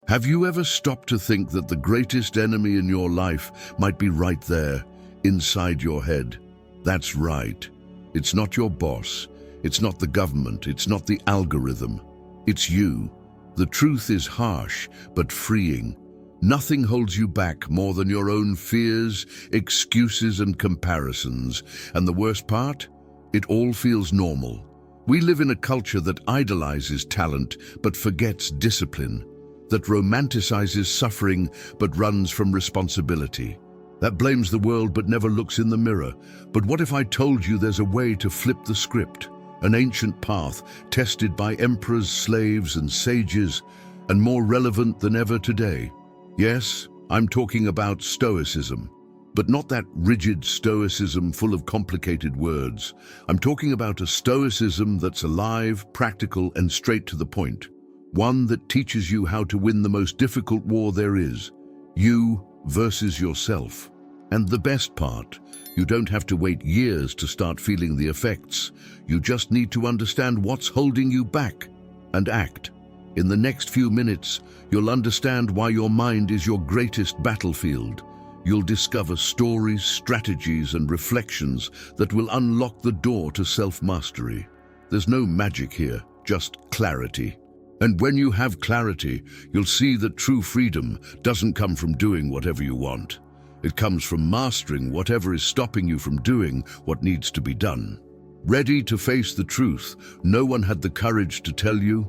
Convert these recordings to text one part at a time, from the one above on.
Have you ever stopped to think that the greatest enemy in your life might be right there, inside your head? That's right. It's not your boss. It's not the government. It's not the algorithm. It's you. The truth is harsh, but freeing. Nothing holds you back more than your own fears, excuses, and comparisons. And the worst part? It all feels normal. We live in a culture that idolizes talent but forgets discipline, that romanticizes suffering but runs from responsibility, that blames the world but never looks in the mirror. But what if I told you there's a way to flip the script, an ancient path tested by emperors, slaves, and sages, and more relevant than ever today? Yes, I'm talking about Stoicism. But not that rigid stoicism full of complicated words. I'm talking about a stoicism that's alive, practical, and straight to the point. One that teaches you how to win the most difficult war there is. You versus yourself. And the best part, you don't have to wait years to start feeling the effects. You just need to understand what's holding you back and act. In the next few minutes, you'll understand why your mind is your greatest battlefield. You'll discover stories, strategies, and reflections that will unlock the door to self-mastery. There's no magic here, just clarity. And when you have clarity, you'll see that true freedom doesn't come from doing whatever you want. It comes from mastering whatever is stopping you from doing what needs to be done. Ready to face the truth, no one had the courage to tell you.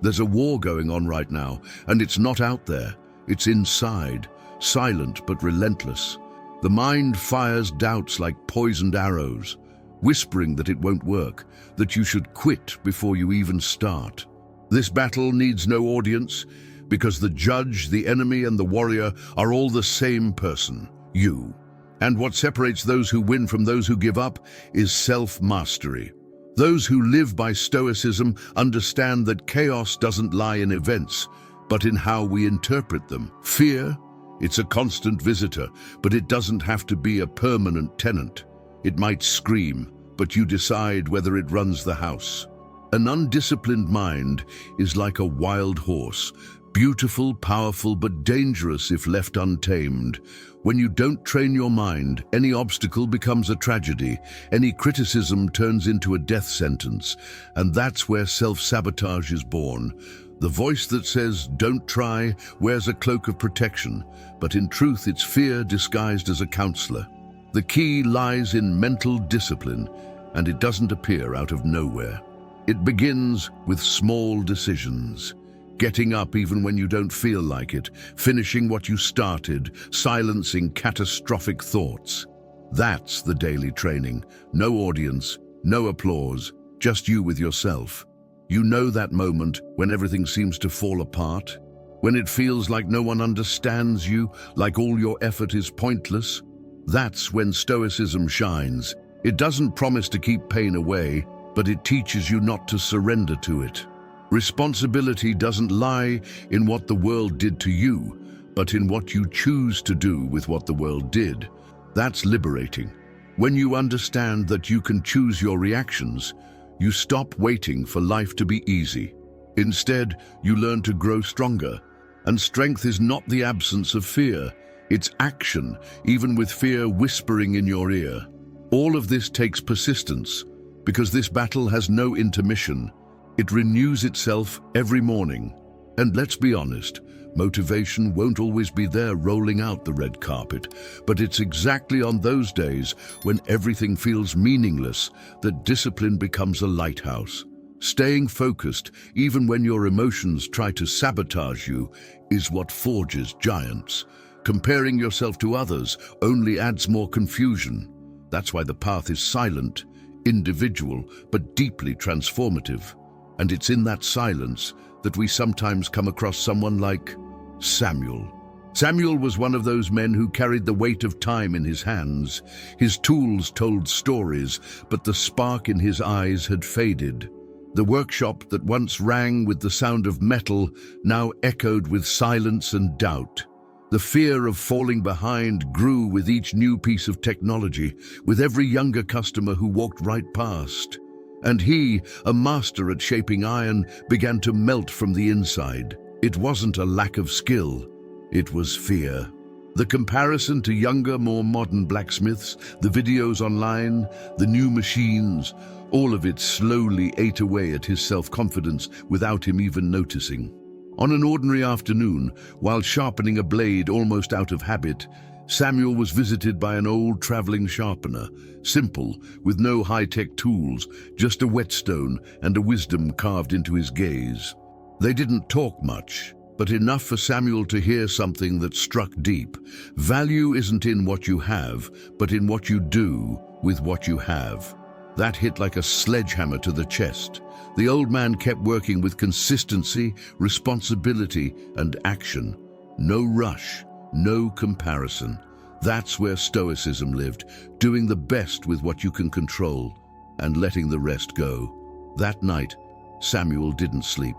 There's a war going on right now, and it's not out there. It's inside. Silent but relentless. The mind fires doubts like poisoned arrows, whispering that it won't work, that you should quit before you even start. This battle needs no audience, because the judge, the enemy, and the warrior are all the same person, you. And what separates those who win from those who give up is self-mastery. Those who live by Stoicism understand that chaos doesn't lie in events, but in how we interpret them. Fear, it's a constant visitor, but it doesn't have to be a permanent tenant. It might scream, but you decide whether it runs the house. An undisciplined mind is like a wild horse, beautiful, powerful, but dangerous if left untamed. When you don't train your mind, any obstacle becomes a tragedy, any criticism turns into a death sentence, and that's where self-sabotage is born. The voice that says, "Don't try," wears a cloak of protection, but in truth it's fear disguised as a counselor. The key lies in mental discipline, and it doesn't appear out of nowhere. It begins with small decisions. Getting up even when you don't feel like it, finishing what you started, silencing catastrophic thoughts. That's the daily training. No audience, no applause, just you with yourself. You know that moment when everything seems to fall apart? When it feels like no one understands you, like all your effort is pointless? That's when Stoicism shines. It doesn't promise to keep pain away, but it teaches you not to surrender to it. Responsibility doesn't lie in what the world did to you, but in what you choose to do with what the world did. That's liberating. When you understand that you can choose your reactions, you stop waiting for life to be easy. Instead, you learn to grow stronger. And strength is not the absence of fear, it's action, even with fear whispering in your ear. All of this takes persistence, because this battle has no intermission. It renews itself every morning. And let's be honest, motivation won't always be there rolling out the red carpet, but it's exactly on those days when everything feels meaningless that discipline becomes a lighthouse. Staying focused, even when your emotions try to sabotage you, is what forges giants. Comparing yourself to others only adds more confusion. That's why the path is silent, individual, but deeply transformative. And it's in that silence that we sometimes come across someone like Samuel. Samuel was one of those men who carried the weight of time in his hands. His tools told stories, but the spark in his eyes had faded. The workshop that once rang with the sound of metal now echoed with silence and doubt. The fear of falling behind grew with each new piece of technology, with every younger customer who walked right past. And he, a master at shaping iron, began to melt from the inside. It wasn't a lack of skill, it was fear. The comparison to younger, more modern blacksmiths, the videos online, the new machines, all of it slowly ate away at his self-confidence without him even noticing. On an ordinary afternoon, while sharpening a blade almost out of habit, Samuel was visited by an old traveling sharpener, simple, with no high-tech tools, just a whetstone and a wisdom carved into his gaze. They didn't talk much, but enough for Samuel to hear something that struck deep. Value isn't in what you have, but in what you do with what you have. That hit like a sledgehammer to the chest. The old man kept working with consistency, responsibility, and action. No rush, no comparison. That's where Stoicism lived, doing the best with what you can control and letting the rest go. That night, Samuel didn't sleep.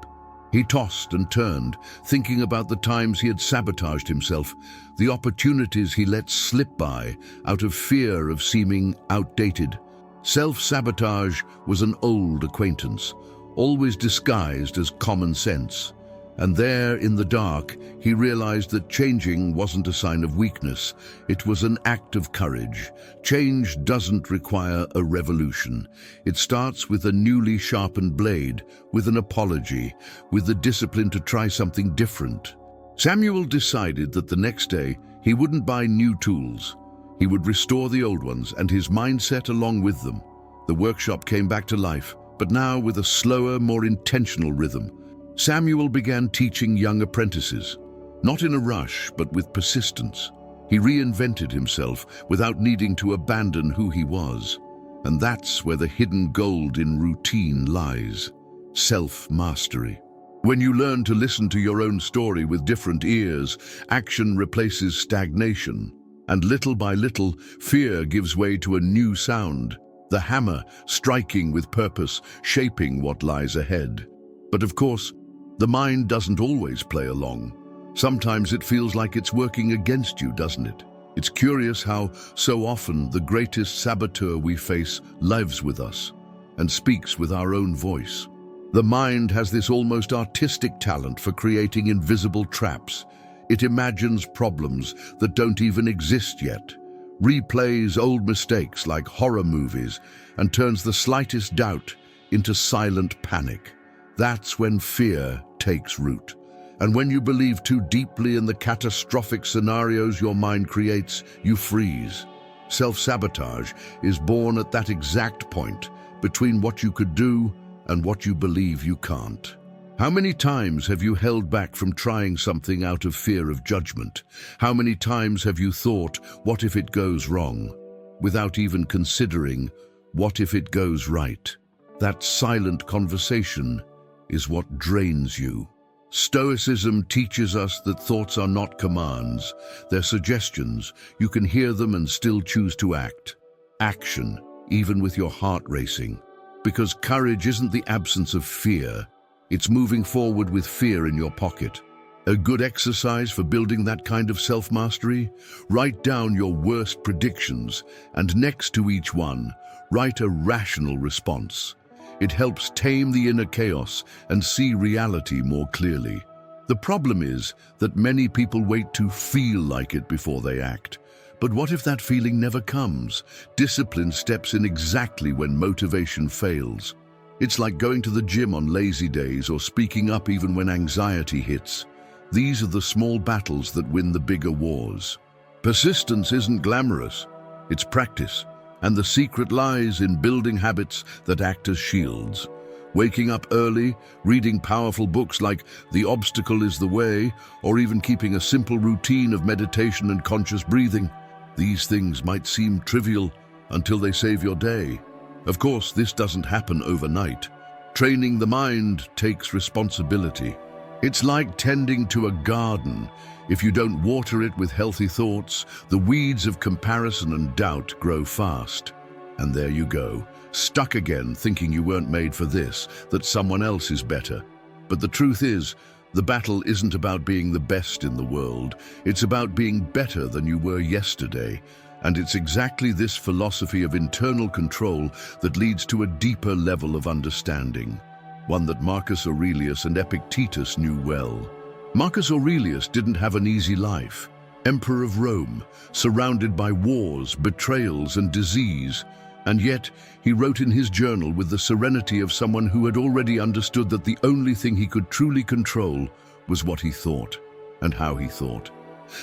He tossed and turned, thinking about the times he had sabotaged himself, the opportunities he let slip by out of fear of seeming outdated. Self-sabotage was an old acquaintance, always disguised as common sense. And there, in the dark, he realized that changing wasn't a sign of weakness. It was an act of courage. Change doesn't require a revolution. It starts with a newly sharpened blade, with an apology, with the discipline to try something different. Samuel decided that the next day he wouldn't buy new tools. He would restore the old ones and his mindset along with them. The workshop came back to life, but now with a slower, more intentional rhythm. Samuel began teaching young apprentices, not in a rush, but with persistence. He reinvented himself without needing to abandon who he was. And that's where the hidden gold in routine lies: self-mastery. When you learn to listen to your own story with different ears, action replaces stagnation. And little by little, fear gives way to a new sound, the hammer striking with purpose, shaping what lies ahead. But of course, the mind doesn't always play along. Sometimes it feels like it's working against you, doesn't it? It's curious how, so often, the greatest saboteur we face lives with us and speaks with our own voice. The mind has this almost artistic talent for creating invisible traps. It imagines problems that don't even exist yet, replays old mistakes like horror movies, and turns the slightest doubt into silent panic. That's when fear takes root. And when you believe too deeply in the catastrophic scenarios your mind creates, you freeze. Self-sabotage is born at that exact point, between what you could do and what you believe you can't. How many times have you held back from trying something out of fear of judgment? How many times have you thought, what if it goes wrong? Without even considering, what if it goes right? That silent conversation is what drains you. Stoicism teaches us that thoughts are not commands, they're suggestions. You can hear them and still choose to act. Action, even with your heart racing. Because courage isn't the absence of fear, it's moving forward with fear in your pocket. A good exercise for building that kind of self-mastery? Write down your worst predictions, and next to each one, write a rational response. It helps tame the inner chaos and see reality more clearly. The problem is that many people wait to feel like it before they act. But what if that feeling never comes? Discipline steps in exactly when motivation fails. It's like going to the gym on lazy days or speaking up even when anxiety hits. These are the small battles that win the bigger wars. Persistence isn't glamorous, it's practice. And the secret lies in building habits that act as shields. Waking up early, reading powerful books like The Obstacle is the Way, or even keeping a simple routine of meditation and conscious breathing. These things might seem trivial until they save your day. Of course, this doesn't happen overnight. Training the mind takes responsibility. It's like tending to a garden. If you don't water it with healthy thoughts, the weeds of comparison and doubt grow fast. And there you go, stuck again thinking you weren't made for this, that someone else is better. But the truth is, the battle isn't about being the best in the world. It's about being better than you were yesterday. And it's exactly this philosophy of internal control that leads to a deeper level of understanding, one that Marcus Aurelius and Epictetus knew well. Marcus Aurelius didn't have an easy life. Emperor of Rome, surrounded by wars, betrayals, and disease, and yet he wrote in his journal with the serenity of someone who had already understood that the only thing he could truly control was what he thought and how he thought.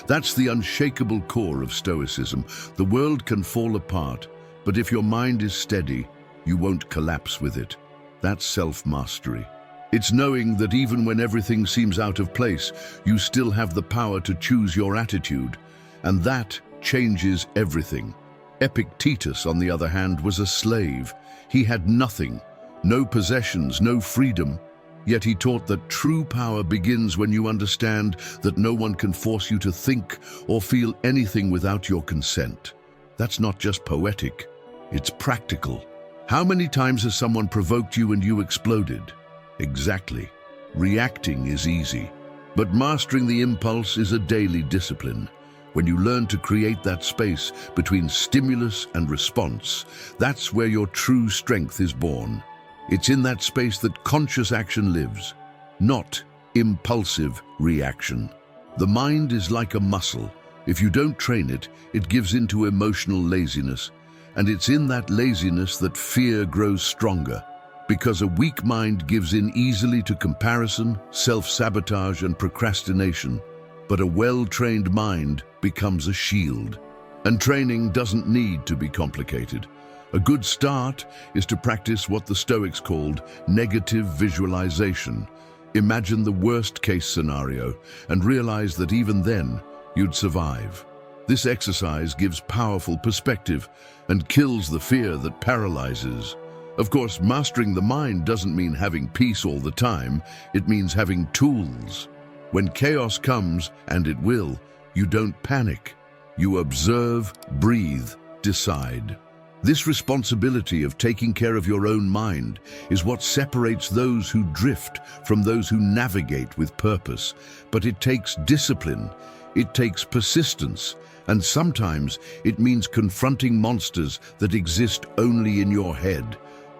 That's the unshakable core of Stoicism. The world can fall apart, but if your mind is steady, you won't collapse with it. That's self-mastery. It's knowing that even when everything seems out of place, you still have the power to choose your attitude, and that changes everything. Epictetus, on the other hand, was a slave. He had nothing, no possessions, no freedom. Yet he taught that true power begins when you understand that no one can force you to think or feel anything without your consent. That's not just poetic, it's practical. How many times has someone provoked you and you exploded? Exactly. Reacting is easy, but mastering the impulse is a daily discipline. When you learn to create that space between stimulus and response, that's where your true strength is born. It's in that space that conscious action lives, not impulsive reaction. The mind is like a muscle. If you don't train it, it gives into emotional laziness. And it's in that laziness that fear grows stronger. Because a weak mind gives in easily to comparison, self-sabotage, and procrastination. But a well-trained mind becomes a shield. And training doesn't need to be complicated. A good start is to practice what the Stoics called negative visualization. Imagine the worst-case scenario and realize that even then, you'd survive. This exercise gives powerful perspective and kills the fear that paralyzes. Of course, mastering the mind doesn't mean having peace all the time. It means having tools. When chaos comes, and it will, you don't panic. You observe, breathe, decide. This responsibility of taking care of your own mind is what separates those who drift from those who navigate with purpose. But it takes discipline, it takes persistence, and sometimes it means confronting monsters that exist only in your head.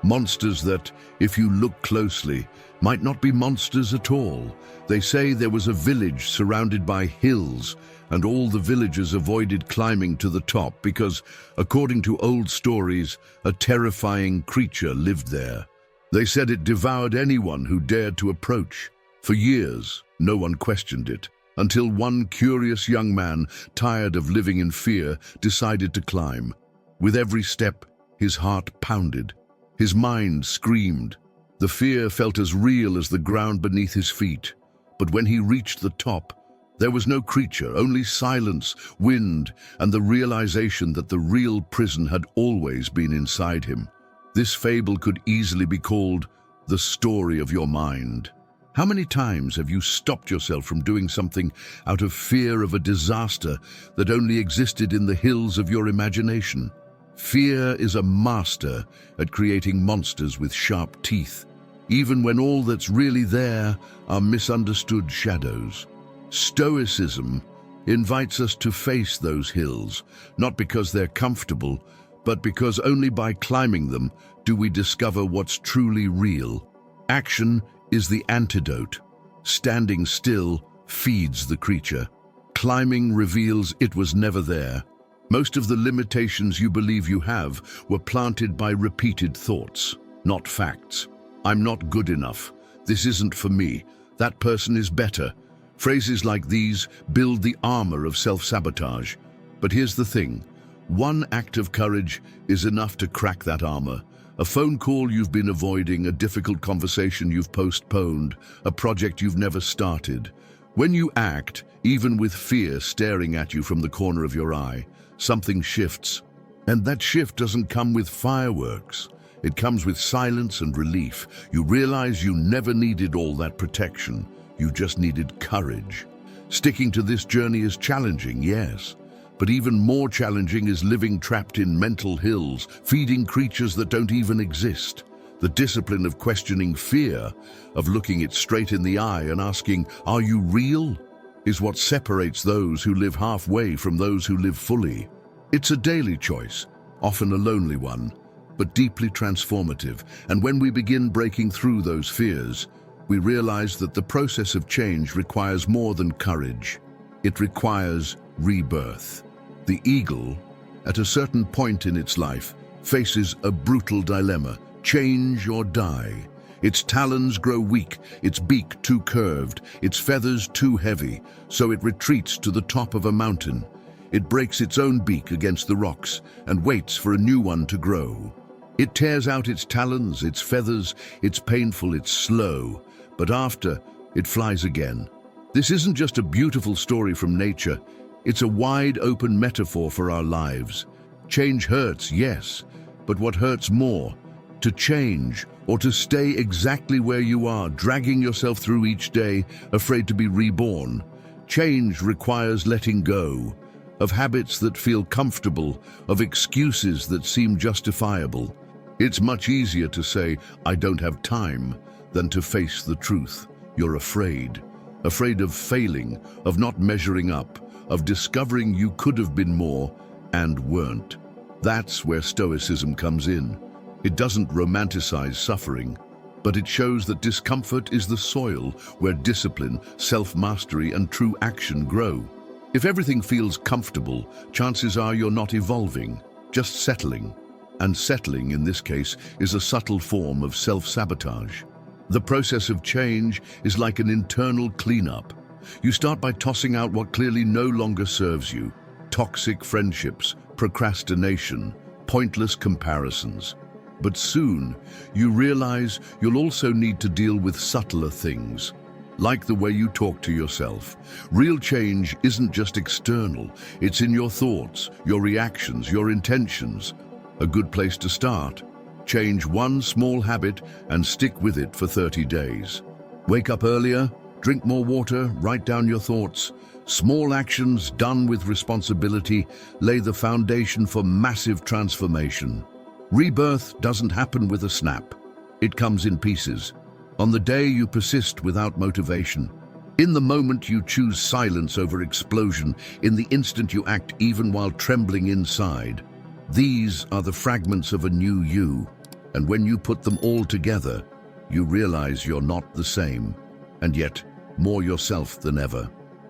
Monsters that, if you look closely, might not be monsters at all. They say there was a village surrounded by hills, and all the villagers avoided climbing to the top because, according to old stories, a terrifying creature lived there. They said it devoured anyone who dared to approach. For years, no one questioned it, until one curious young man, tired of living in fear, decided to climb. With every step, his heart pounded. His mind screamed. The fear felt as real as the ground beneath his feet. But when he reached the top, there was no creature, only silence, wind, and the realization that the real prison had always been inside him. This fable could easily be called the story of your mind. How many times have you stopped yourself from doing something out of fear of a disaster that only existed in the hills of your imagination? Fear is a master at creating monsters with sharp teeth, even when all that's really there are misunderstood shadows. Stoicism invites us to face those hills, not because they're comfortable, but because only by climbing them do we discover what's truly real. Action is the antidote. Standing still feeds the creature. Climbing reveals it was never there. Most of the limitations you believe you have were planted by repeated thoughts, not facts. I'm not good enough. This isn't for me. That person is better. Phrases like these build the armor of self-sabotage. But here's the thing. One act of courage is enough to crack that armor. A phone call you've been avoiding, a difficult conversation you've postponed, a project you've never started. When you act, even with fear staring at you from the corner of your eye, something shifts. And that shift doesn't come with fireworks. It comes with silence and relief. You realize you never needed all that protection. You just needed courage. Sticking to this journey is challenging, yes. But even more challenging is living trapped in mental hills, feeding creatures that don't even exist. The discipline of questioning fear, of looking it straight in the eye and asking, "Are you real?" is what separates those who live halfway from those who live fully. It's a daily choice, often a lonely one, but deeply transformative. And when we begin breaking through those fears, we realize that the process of change requires more than courage. It requires rebirth. The eagle, at a certain point in its life, faces a brutal dilemma: change or die. Its talons grow weak, its beak too curved, its feathers too heavy, so it retreats to the top of a mountain. It breaks its own beak against the rocks and waits for a new one to grow. It tears out its talons, its feathers. It's painful, it's slow, but after, it flies again. This isn't just a beautiful story from nature, it's a wide-open metaphor for our lives. Change hurts, yes, but what hurts more? To change, or to stay exactly where you are, dragging yourself through each day, afraid to be reborn. Change requires letting go of habits that feel comfortable, of excuses that seem justifiable. It's much easier to say, "I don't have time," than to face the truth. You're afraid. Afraid of failing, of not measuring up, of discovering you could have been more and weren't. That's where Stoicism comes in. It doesn't romanticize suffering, but it shows that discomfort is the soil where discipline, self-mastery, and true action grow. If everything feels comfortable, chances are you're not evolving, just settling. And settling, in this case, is a subtle form of self-sabotage. The process of change is like an internal cleanup. You start by tossing out what clearly no longer serves you: toxic friendships, procrastination, pointless comparisons. But soon, you realize you'll also need to deal with subtler things, like the way you talk to yourself. Real change isn't just external, it's in your thoughts, your reactions, your intentions. A good place to start: change one small habit and stick with it for 30 days. Wake up earlier, drink more water, write down your thoughts. Small actions done with responsibility lay the foundation for massive transformation. Rebirth doesn't happen with a snap. It comes in pieces. On the day you persist without motivation. In the moment you choose silence over explosion. In the instant you act even while trembling inside. These are the fragments of a new you. And when you put them all together, you realize you're not the same, and yet more yourself than ever.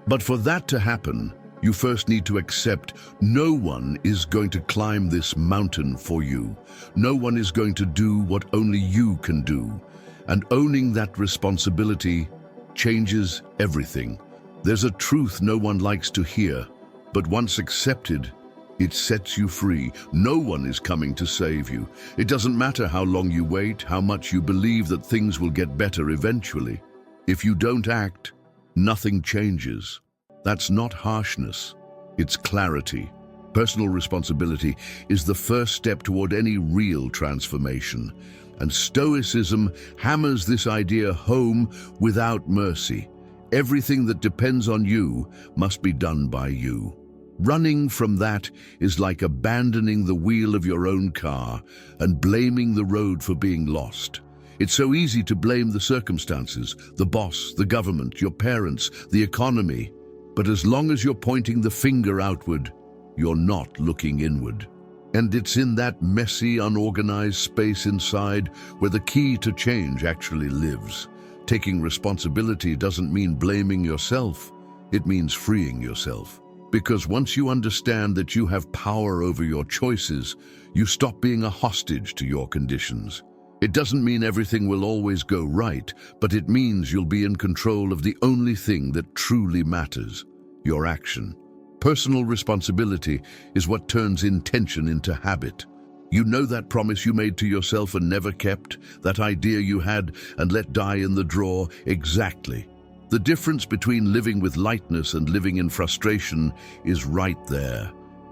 But for that to happen, you first need to accept no one is going to climb this mountain for you. No one is going to do what only you can do. And owning that responsibility changes everything. There's a truth no one likes to hear, but once accepted, it sets you free. No one is coming to save you. It doesn't matter how long you wait, how much you believe that things will get better eventually. If you don't act, nothing changes. That's not harshness, it's clarity. Personal responsibility is the first step toward any real transformation. And Stoicism hammers this idea home without mercy. Everything that depends on you must be done by you. Running from that is like abandoning the wheel of your own car and blaming the road for being lost. It's so easy to blame the circumstances, the boss, the government, your parents, the economy. But as long as you're pointing the finger outward, you're not looking inward. And it's in that messy, unorganized space inside where the key to change actually lives. Taking responsibility doesn't mean blaming yourself. It means freeing yourself. Because once you understand that you have power over your choices, you stop being a hostage to your conditions. It doesn't mean everything will always go right, but it means you'll be in control of the only thing that truly matters: your action. Personal responsibility is what turns intention into habit. You know that promise you made to yourself and never kept, that idea you had and let die in the drawer. Exactly. The difference between living with lightness and living in frustration is right there.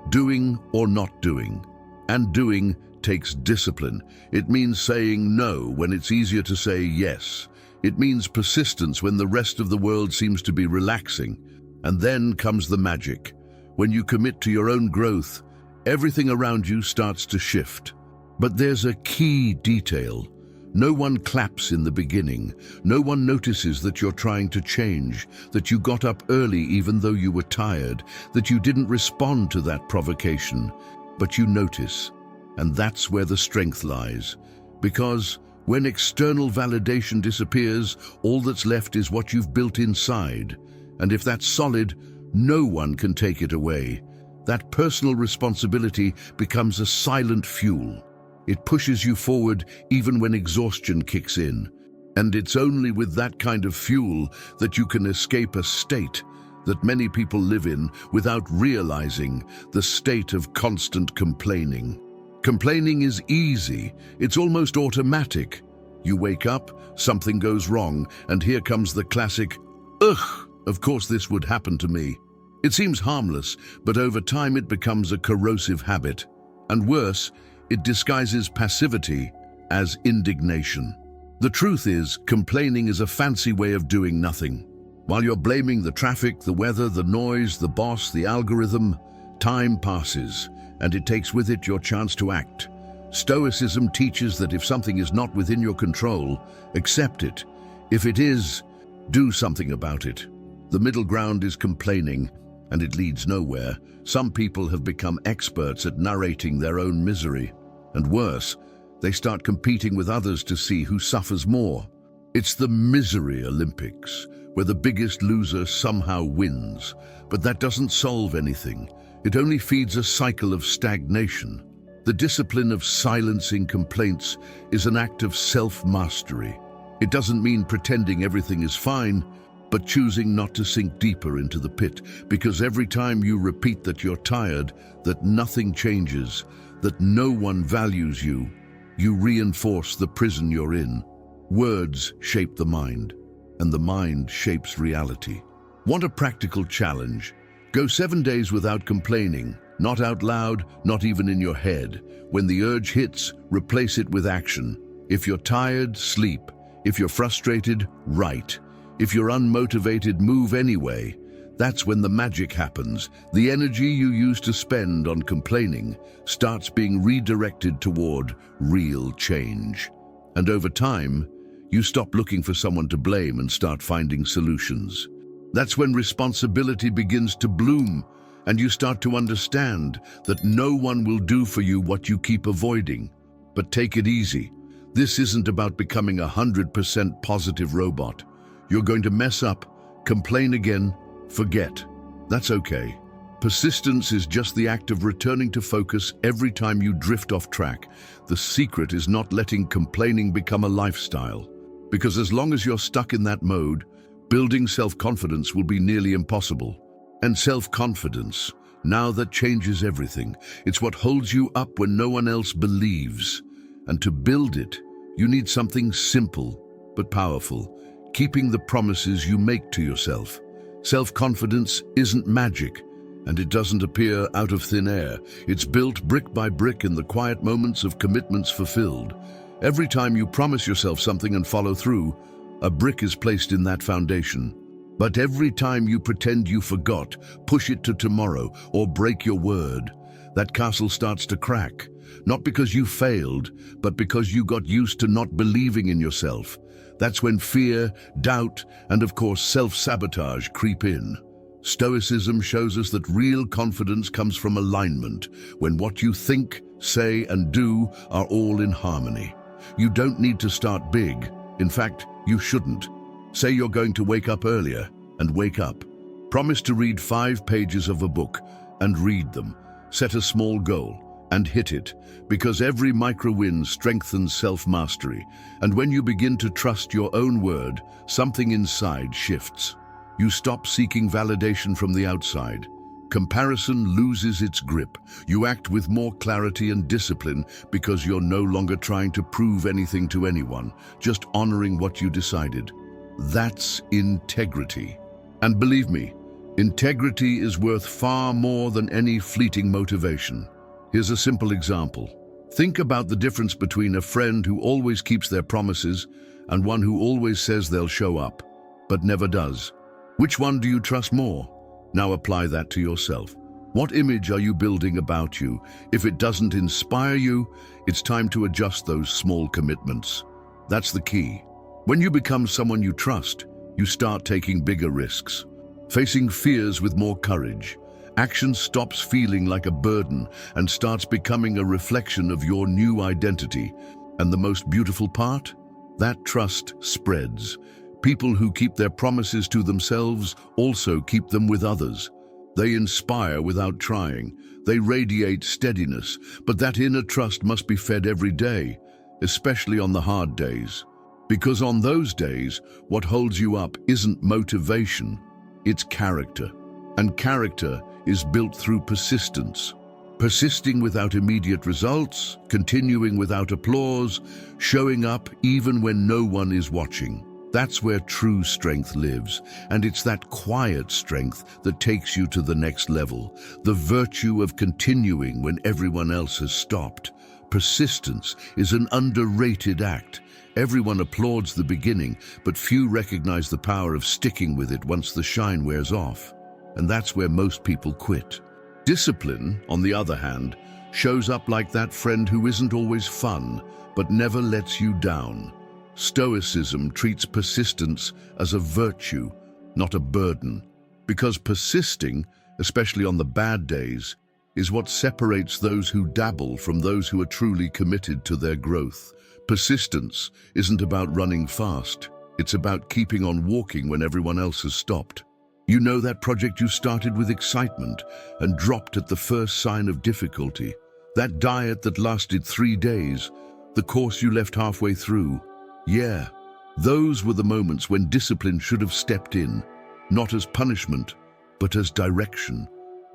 Doing or not doing. And doing takes discipline. It means saying no when it's easier to say yes. It means persistence when the rest of the world seems to be relaxing. And then comes the magic. When you commit to your own growth, everything around you starts to shift. But there's a key detail. No one claps in the beginning. No one notices that you're trying to change, that you got up early even though you were tired, that you didn't respond to that provocation. But you notice. And that's where the strength lies. Because When external validation disappears, all that's left is what you've built inside. And if that's solid, no one can take it away. That personal responsibility becomes a silent fuel. It pushes you forward even when exhaustion kicks in. And it's only with that kind of fuel that you can escape a state that many people live in without realizing, the state of constant complaining. Complaining is easy. It's almost automatic. You wake up, something goes wrong, and here comes the classic, "Ugh, of course this would happen to me." It seems harmless, but over time it becomes a corrosive habit. And worse, it disguises passivity as indignation. The truth is, complaining is a fancy way of doing nothing. While you're blaming the traffic, the weather, the noise, the boss, the algorithm, time passes, and it takes with it your chance to act. Stoicism teaches that if something is not within your control, accept it. If it is, do something about it. The middle ground is complaining, and it leads nowhere. Some people have become experts at narrating their own misery. And worse, they start competing with others to see who suffers more. It's the misery Olympics, where the biggest loser somehow wins. But that doesn't solve anything. It only feeds a cycle of stagnation. The discipline of silencing complaints is an act of self-mastery. It doesn't mean pretending everything is fine, but choosing not to sink deeper into the pit, because every time you repeat that you're tired, that nothing changes, that no one values you, you reinforce the prison you're in. Words shape the mind, and the mind shapes reality. Want a practical challenge? Go 7 days without complaining, not out loud, not even in your head. When the urge hits, replace it with action. If you're tired, sleep. If you're frustrated, write. If you're unmotivated, move anyway. That's when the magic happens. The energy you used to spend on complaining starts being redirected toward real change. And over time, you stop looking for someone to blame and start finding solutions. That's when responsibility begins to bloom, and you start to understand that no one will do for you what you keep avoiding. But take it easy. This isn't about becoming a 100% positive robot. You're going to mess up, complain again, forget. That's okay. Persistence is just the act of returning to focus every time you drift off track. The secret is not letting complaining become a lifestyle. Because as long as you're stuck in that mode, building self-confidence will be nearly impossible. And self-confidence, now that changes everything. It's what holds you up when no one else believes. And to build it, you need something simple but powerful. Keeping the promises you make to yourself. Self-confidence isn't magic, and it doesn't appear out of thin air. It's built brick by brick in the quiet moments of commitments fulfilled. Every time you promise yourself something and follow through, a brick is placed in that foundation. But every time you pretend you forgot, push it to tomorrow, or break your word, that castle starts to crack. Not because you failed, but because you got used to not believing in yourself. That's when fear, doubt, and of course self-sabotage creep in. Stoicism shows us that real confidence comes from alignment, when what you think, say, and do are all in harmony. You don't need to start big. In fact, you shouldn't. Say you're going to wake up earlier, and wake up. Promise to read 5 pages of a book, and read them. Set a small goal, and hit it, because every micro-win strengthens self-mastery. And when you begin to trust your own word, something inside shifts. You stop seeking validation from the outside. Comparison loses its grip. You act with more clarity and discipline because you're no longer trying to prove anything to anyone, just honoring what you decided. That's integrity. And believe me, integrity is worth far more than any fleeting motivation. Here's a simple example. Think about the difference between a friend who always keeps their promises and one who always says they'll show up, but never does. Which one do you trust more? Now apply that to yourself. What image are you building about you? If it doesn't inspire you, it's time to adjust those small commitments. That's the key. When you become someone you trust, you start taking bigger risks, facing fears with more courage. Action stops feeling like a burden and starts becoming a reflection of your new identity. And the most beautiful part? That trust spreads. People who keep their promises to themselves also keep them with others. They inspire without trying. They radiate steadiness, but that inner trust must be fed every day, especially on the hard days. Because on those days, what holds you up isn't motivation, it's character. And character is built through persistence. Persisting without immediate results, continuing without applause, showing up even when no one is watching. That's where true strength lives, and it's that quiet strength that takes you to the next level, the virtue of continuing when everyone else has stopped. Persistence is an underrated act. Everyone applauds the beginning, but few recognize the power of sticking with it once the shine wears off. And that's where most people quit. Discipline, on the other hand, shows up like that friend who isn't always fun, but never lets you down. Stoicism treats persistence as a virtue, not a burden, because persisting, especially on the bad days, is what separates those who dabble from those who are truly committed to their growth. Persistence isn't about running fast, it's about keeping on walking when everyone else has stopped. You know that project you started with excitement and dropped at the first sign of difficulty, that diet that lasted 3 days, the course you left halfway through. Yeah, those were the moments when discipline should have stepped in, not as punishment, but as direction.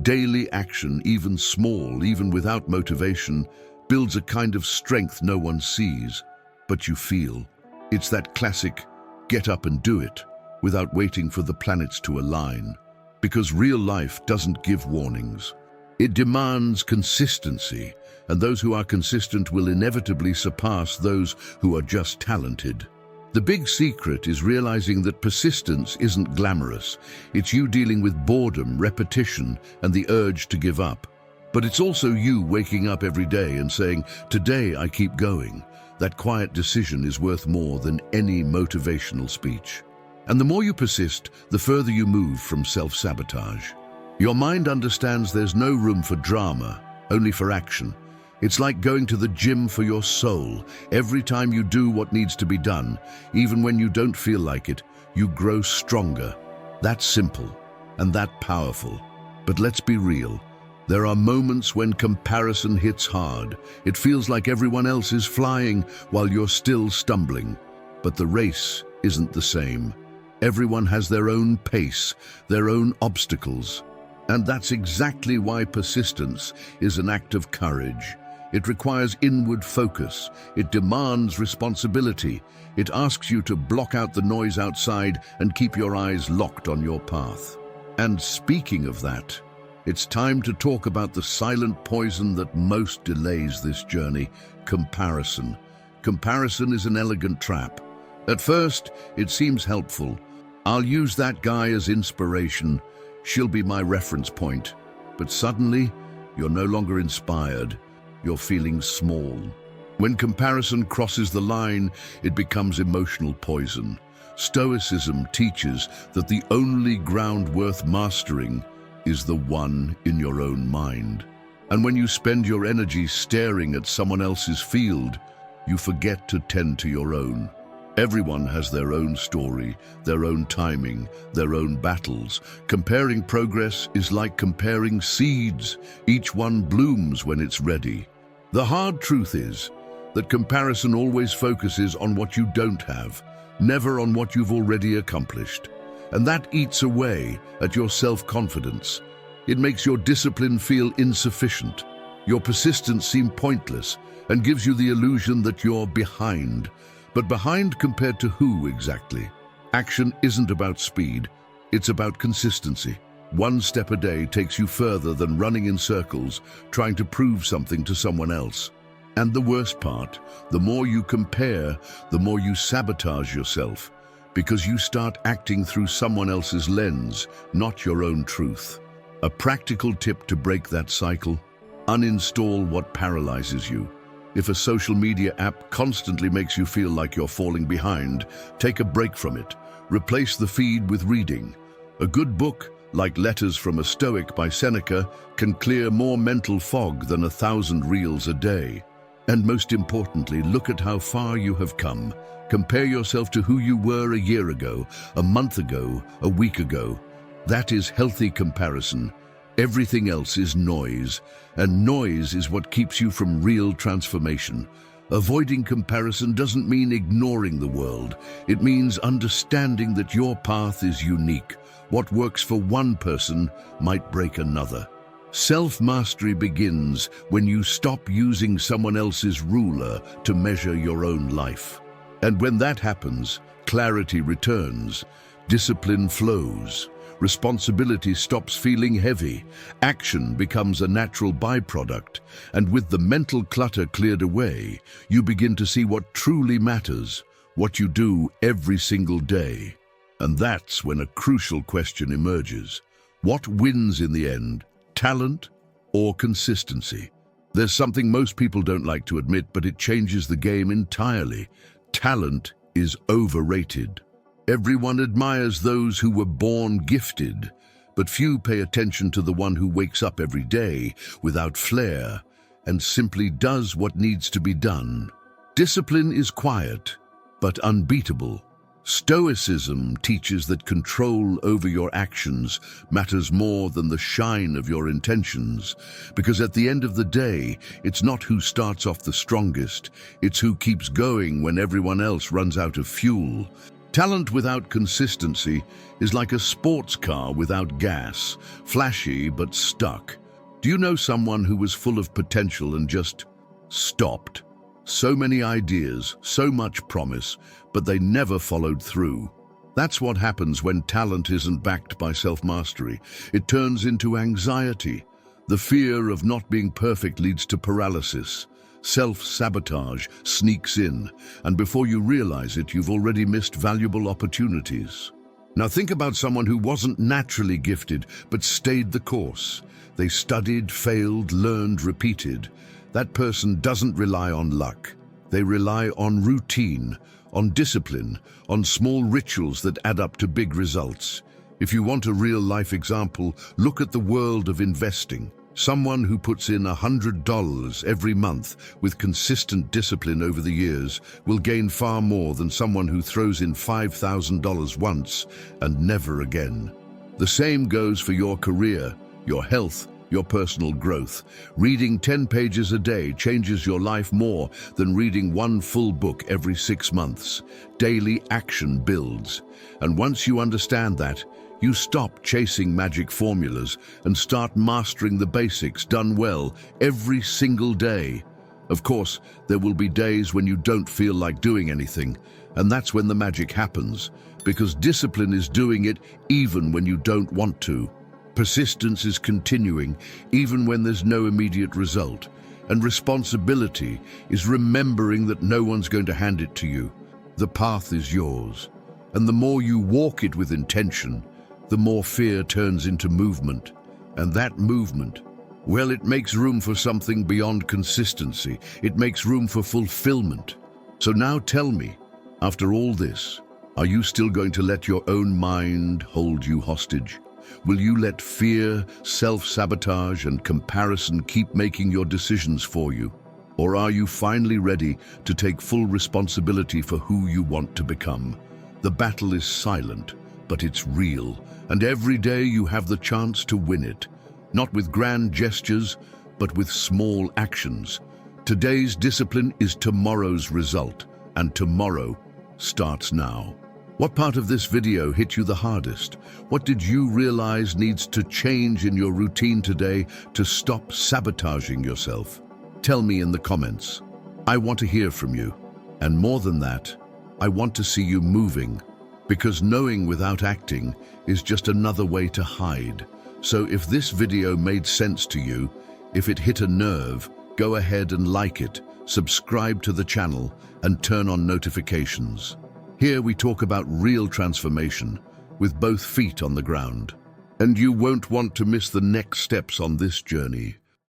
Daily action, even small, even without motivation, builds a kind of strength no one sees, but you feel. It's that classic, get up and do it, without waiting for the planets to align. Because real life doesn't give warnings. It demands consistency, and those who are consistent will inevitably surpass those who are just talented. The big secret is realizing that persistence isn't glamorous. It's you dealing with boredom, repetition, and the urge to give up. But it's also you waking up every day and saying, "Today I keep going." That quiet decision is worth more than any motivational speech. And the more you persist, the further you move from self-sabotage. Your mind understands there's no room for drama, only for action. It's like going to the gym for your soul. Every time you do what needs to be done, even when you don't feel like it, you grow stronger. That's simple, and that powerful. But let's be real. There are moments when comparison hits hard. It feels like everyone else is flying while you're still stumbling. But the race isn't the same. Everyone has their own pace, their own obstacles. And that's exactly why persistence is an act of courage. It requires inward focus. It demands responsibility. It asks you to block out the noise outside and keep your eyes locked on your path. And speaking of that, it's time to talk about the silent poison that most delays this journey: comparison. Comparison is an elegant trap. At first, it seems helpful. I'll use that guy as inspiration. She'll be my reference point. But suddenly, you're no longer inspired. You're feeling small. When comparison crosses the line, it becomes emotional poison. Stoicism teaches that the only ground worth mastering is the one in your own mind. And when you spend your energy staring at someone else's field, you forget to tend to your own. Everyone has their own story, their own timing, their own battles. Comparing progress is like comparing seeds. Each one blooms when it's ready. The hard truth is that comparison always focuses on what you don't have, never on what you've already accomplished. And that eats away at your self-confidence. It makes your discipline feel insufficient. Your persistence seem pointless and gives you the illusion that you're behind. But behind compared to who exactly? Action isn't about speed, it's about consistency. One step a day takes you further than running in circles, trying to prove something to someone else. And the worst part, the more you compare, the more you sabotage yourself, because you start acting through someone else's lens, not your own truth. A practical tip to break that cycle: uninstall what paralyzes you. If a social media app constantly makes you feel like you're falling behind, take a break from it. Replace the feed with reading. A good book, like Letters from a Stoic by Seneca, can clear more mental fog than 1,000 reels a day. And most importantly, look at how far you have come. Compare yourself to who you were a year ago, a month ago, a week ago. That is healthy comparison. Everything else is noise, and noise is what keeps you from real transformation. Avoiding comparison doesn't mean ignoring the world. It means understanding that your path is unique. What works for one person might break another. Self-mastery begins when you stop using someone else's ruler to measure your own life. And when that happens, clarity returns, discipline flows, responsibility stops feeling heavy, action becomes a natural byproduct, and with the mental clutter cleared away, you begin to see what truly matters, what you do every single day. And that's when a crucial question emerges. What wins in the end? Talent or consistency? There's something most people don't like to admit, but it changes the game entirely. Talent is overrated. Everyone admires those who were born gifted, but few pay attention to the one who wakes up every day without flair and simply does what needs to be done. Discipline is quiet, but unbeatable. Stoicism teaches that control over your actions matters more than the shine of your intentions, because at the end of the day, it's not who starts off the strongest, it's who keeps going when everyone else runs out of fuel. Talent without consistency is like a sports car without gas, flashy but stuck. Do you know someone who was full of potential and just stopped? So many ideas, so much promise, but they never followed through. That's what happens when talent isn't backed by self-mastery. It turns into anxiety. The fear of not being perfect leads to paralysis. Self-sabotage sneaks in, and before you realize it, you've already missed valuable opportunities. Now think about someone who wasn't naturally gifted, but stayed the course. They studied, failed, learned, repeated. That person doesn't rely on luck. They rely on routine, on discipline, on small rituals that add up to big results. If you want a real-life example, look at the world of investing. Someone who puts in $100 every month with consistent discipline over the years will gain far more than someone who throws in $5,000 once and never again. The same goes for your career, your health, your personal growth. Reading 10 pages a day changes your life more than reading one full book every 6 months. Daily action builds. And once you understand that, you stop chasing magic formulas and start mastering the basics done well every single day. Of course, there will be days when you don't feel like doing anything, and that's when the magic happens, because discipline is doing it even when you don't want to. Persistence is continuing even when there's no immediate result, and responsibility is remembering that no one's going to hand it to you. The path is yours, and the more you walk it with intention, the more fear turns into movement. And that movement, well, it makes room for something beyond consistency. It makes room for fulfillment. So now tell me, after all this, are you still going to let your own mind hold you hostage? Will you let fear, self-sabotage, and comparison keep making your decisions for you? Or are you finally ready to take full responsibility for who you want to become? The battle is silent, but it's real, and every day you have the chance to win it. Not with grand gestures, but with small actions. Today's discipline is tomorrow's result, and tomorrow starts now. What part of this video hit you the hardest? What did you realize needs to change in your routine today to stop sabotaging yourself? Tell me in the comments. I want to hear from you. And more than that, I want to see you moving. Because knowing without acting is just another way to hide. So if this video made sense to you, if it hit a nerve, go ahead and like it, subscribe to the channel, and turn on notifications. Here we talk about real transformation, with both feet on the ground. And you won't want to miss the next steps on this journey.